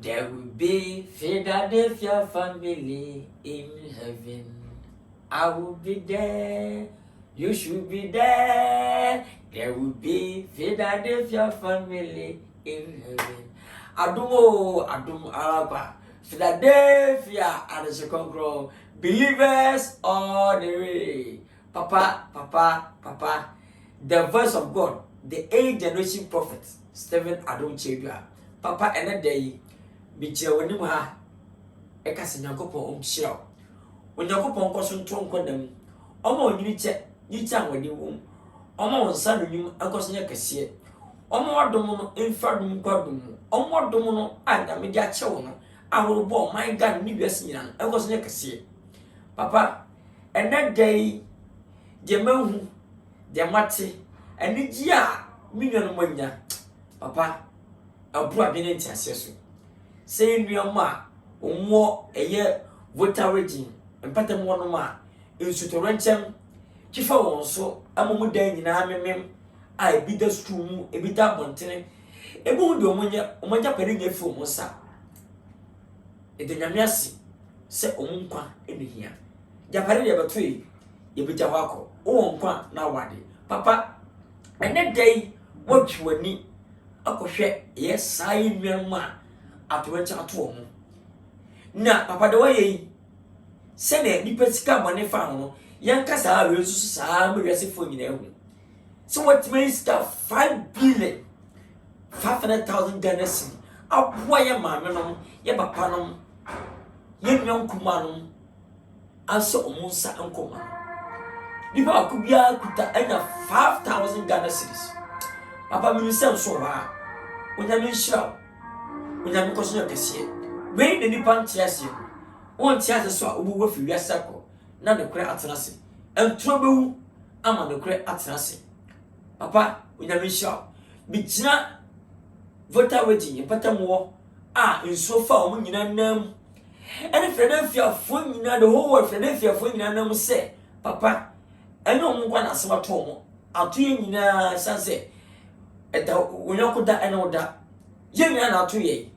There will be Philadelphia family in heaven. I will be there. You should be there. There will be Philadelphia family in heaven. Adom Araba. Philadelphia and the second believers all the way. Papa. The voice of God, the 8th generation prophet, Stephen Adom Kyei. Papa, and day, Bichia Wenimuha, Ekas Yakopo Shell. When Yakopo Cosun Tron condemn, Omo Nicha when you womb, Omo son you Uncle Cassia, Omo Domono, Inferdum Godum, Omo Domono, and a media chona. I will bore my gun, Nibiasian, Uncle Cassia. Papa, and that day, the moon, the mati, and the gia, million wenya. Papa, I'll probably not answer. Saying your ma, or more a year, voter rating, and pattern one ma, in Sutorencham, Chifa also, a moment day in Amem, I be the stream, a bit up on ten, a wound Omoja Pering for Mosa. A Dinamiasi, said Omunqua in here. Japaria Batui, you be Javako, Omunqua now wadi. Papa, and that day, what you would need. Ako hwe yes sai nwanma atwencha ato ho na papa de waye se na nipa sika bone fa ho yanka saa we susu saa me wese fo nyina hu so what means that 5 billion 500,000 Ghana cedi aboa ye maame no ye papa no ye nwan kuma no aso omunsa nkoma nipa akubia kuta anya 5,000 Ghana cedis. Papa mi se nso ba onya mi nshira onya mi koso yakese we ne nipa ntiase won tiase so a obu wo fi wiase ko na ne kure atenase entro bewu ama ne kure atenase. Papa onya mi nshira bi gina voter wedding patamo a nso fa o nyina nam ene Philadelphia fo nyina the whole world Philadelphia fo nyina nam se papa ene o mo kwa na asema to mo ato nyina sanse eta onyakoda ene oda yenya na ato ye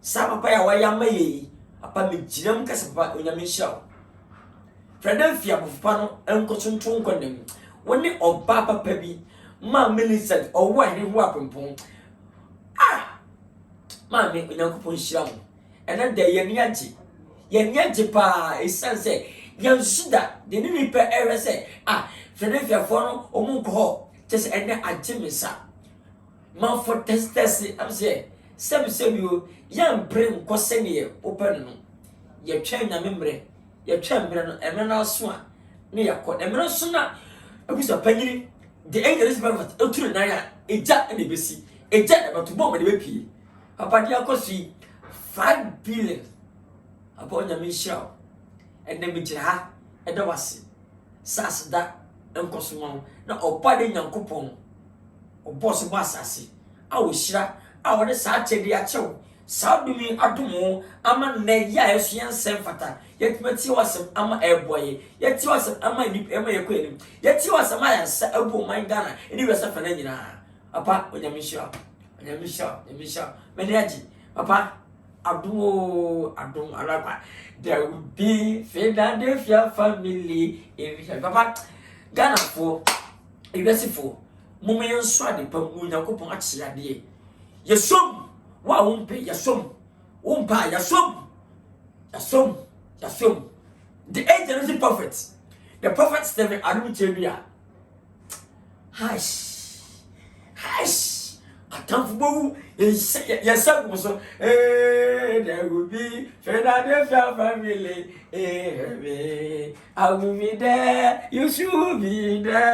sa papa ya wa yama ye papa me giram kasa papa onyame hia Philadelphia papa no enkoso nton kwanem woni oba papa bi ma Millicent owa he ho apempon ma me onyankopon hia mo ene da ye niaje pa esanse yansuda de ni pe ewe se Philadelphia for no omunko ho tese ene agimisa man for test am say you yam bring kwasene open no ye twa nya memre ye twa memre no emre na so a ne yakọ emre so na abusa panyiri the angel prophet oturu na ya eja na besi eja na bato bomba de bepi papa dia kosi 5 billion apo nya mi shao ene mi jira ha edo wase sas da enkoso na opa de nyankopon oboss basasi awushira awode sa chedi achew saudumi adumo ama ne ya esu yansem fata yetimati wasem ama eboye yeti wasem ama ni ema yekwenu yeti wasem ayansa abu man Ghana eni wesa fana nyina papa onyamisha meneaji papa Adom alaba there will be Philadelphia family in papa Ghana for ibesifo mummy nso ade pam Onyankopon achi ade yesom wa wompe yesom wompa yesom the 8th generation prophet the prophet Stephen Adom Kyei atamfo bowu yesagu so there will be Philadelphia family I will be there you should be there.